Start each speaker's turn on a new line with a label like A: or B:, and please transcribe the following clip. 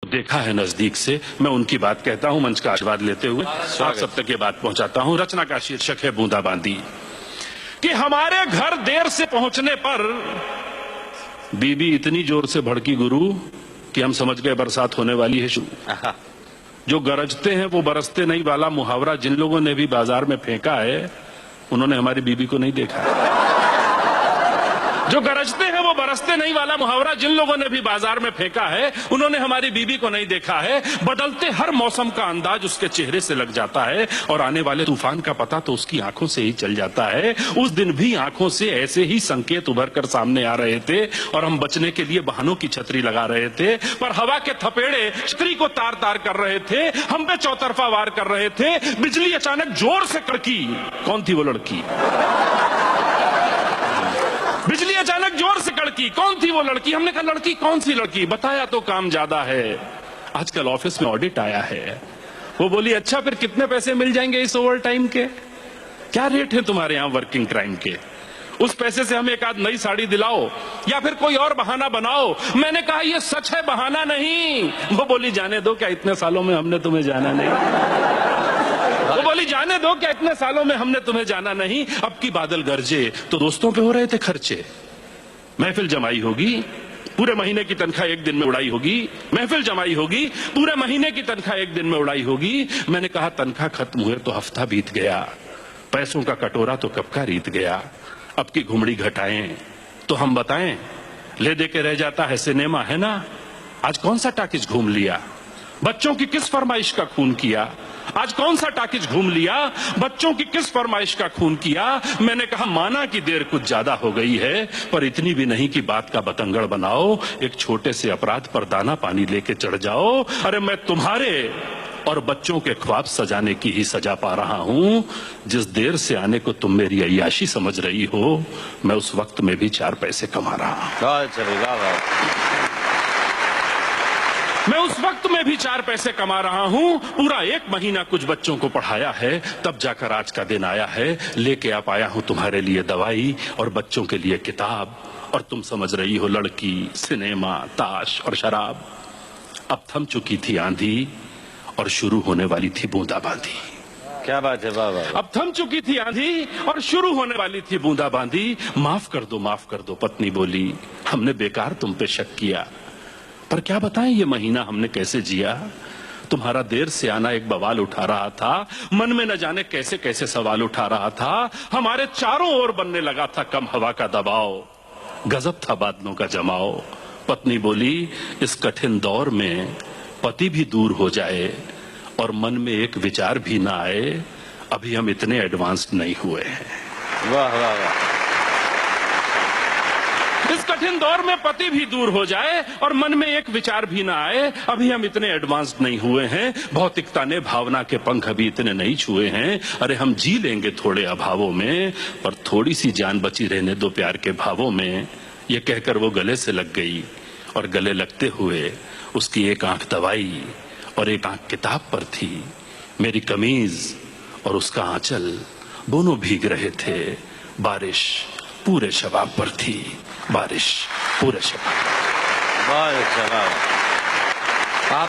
A: देखा है नजदीक से, मैं उनकी बात कहता हूं मंच का आशीर्वाद लेते हुए आप सब तक ये बात पहुंचाता हूं। रचना का शीर्षक है बूंदाबांदी। कि हमारे घर देर से पहुंचने पर बीबी इतनी जोर से भड़की गुरु कि हम समझ गए बरसात होने वाली है शुरू। जो गरजते हैं वो बरसते नहीं वाला मुहावरा जिन लोगों ने भी बाजार में फेंका है उन्होंने हमारी बीबी को नहीं देखा। जो गरजते हैं वो बरसते नहीं वाला मुहावरा जिन लोगों ने भी बाजार में फेंका है उन्होंने हमारी बीबी को नहीं देखा है। बदलते हर मौसम का अंदाज उसके चेहरे से लग जाता है और आने वाले तूफान का पता तो उसकी आंखों से ही चल जाता है। उस दिन भी आंखों से ऐसे ही संकेत उभर कर सामने आ रहे थे और हम बचने के लिए बहानों की छतरी लगा रहे थे, पर हवा के थपेड़े छतरी को तार तार कर रहे थे, हम पे चौतरफा वार कर रहे थे। बिजली अचानक जोर से कड़की। कौन थी वो लड़की? बिजली अचानक जोर से कड़की। कौन थी वो लड़की? हमने कहा लड़की कौन सी लड़की? बताया तो काम ज्यादा है, आजकल ऑफिस में ऑडिट आया है। वो बोली अच्छा फिर कितने पैसे मिल जाएंगे इस ओवर टाइम के? क्या रेट है तुम्हारे यहां वर्किंग टाइम के? उस पैसे से हमें एक आध नई साड़ी दिलाओ या फिर कोई और बहाना बनाओ। मैंने कहा ये सच है, बहाना नहीं। वो बोली जाने दो, क्या इतने सालों में हमने तुम्हें जाना नहीं? वो बोली जाने दो, क्या इतने सालों में हमने तुम्हें जाना नहीं? अब की बादल गरजे तो दोस्तों पे हो रहे थे खर्चे। महफिल जमाई होगी, पूरे महीने की तनख्वाह एक दिन में उड़ाई होगी। महफिल जमाई होगी, पूरे महीने की तनख्वाह एक दिन में उड़ाई होगी। मैंने कहा तनख्वाह खत्म हुए तो हफ्ता बीत गया, पैसों का कटोरा तो कब का रीत गया। अब की घुमड़ी घटाएं तो हम बताएं, ले दे के रह जाता है सिनेमा, है ना? आज कौन सा टाकिज घूम लिया? बच्चों की किस फरमाइश का खून किया? आज कौन सा टाकिज घूम लिया? बच्चों की किस फरमाइश का खून किया? मैंने कहा माना कि देर कुछ ज्यादा हो गई है, पर इतनी भी नहीं कि बात का बतंगड़ बनाओ। एक छोटे से अपराध पर दाना पानी लेके चढ़ जाओ। अरे मैं तुम्हारे और बच्चों के ख्वाब सजाने की ही सजा पा रहा हूं। जिस देर से आने को तुम मेरी अय्याशी समझ रही हो, मैं उस वक्त में भी 4 पैसे कमा रहा हूं। मैं उस वक्त में भी 4 पैसे कमा रहा हूं। पूरा 1 महीना कुछ बच्चों को पढ़ाया है, तब जाकर आज का दिन आया है। लेके आ पाया हूं तुम्हारे लिए दवाई और बच्चों के लिए किताब, और तुम समझ रही हो लड़की, सिनेमा, ताश और शराब। अब थम चुकी थी आंधी और शुरू होने वाली थी बूंदाबांदी।
B: क्या बात है बाबा।
A: अब थम चुकी थी आंधी और शुरू होने वाली थी बूंदाबांदी। माफ कर दो पत्नी बोली, हमने बेकार तुम पे शक किया, पर क्या बताएं ये महीना हमने कैसे जिया। तुम्हारा देर से आना एक बवाल उठा रहा था, मन में न जाने कैसे कैसे सवाल उठा रहा था। हमारे चारों ओर बनने लगा था कम हवा का दबाव, गजब था बादलों का जमाओ। पत्नी बोली इस कठिन दौर में पति भी दूर हो जाए और मन में एक विचार भी ना आए, अभी हम इतने एडवांस नहीं हुए हैं।
B: वाह वाह वाह।
A: इस कठिन दौर में पति भी दूर हो जाए और मन में एक विचार भी ना आए, अभी हम इतने एडवांस नहीं हुए हैं। भौतिकता ने भावना के पंख अभी इतने नहीं छुए हैं। अरे हम जी लेंगे थोड़े अभावों में, पर थोड़ी सी जान बची रहने दो प्यार के भावों में। ये कहकर वो गले से लग गई और गले लगते हुए उसकी एक आंख दवाई और एक आंख किताब पर थी। मेरी कमीज और उसका आंचल दोनों भीग रहे थे। बारिश पूरे शबाब पर थी, बारिश पूरे शबाब।
B: बहुत अच्छा।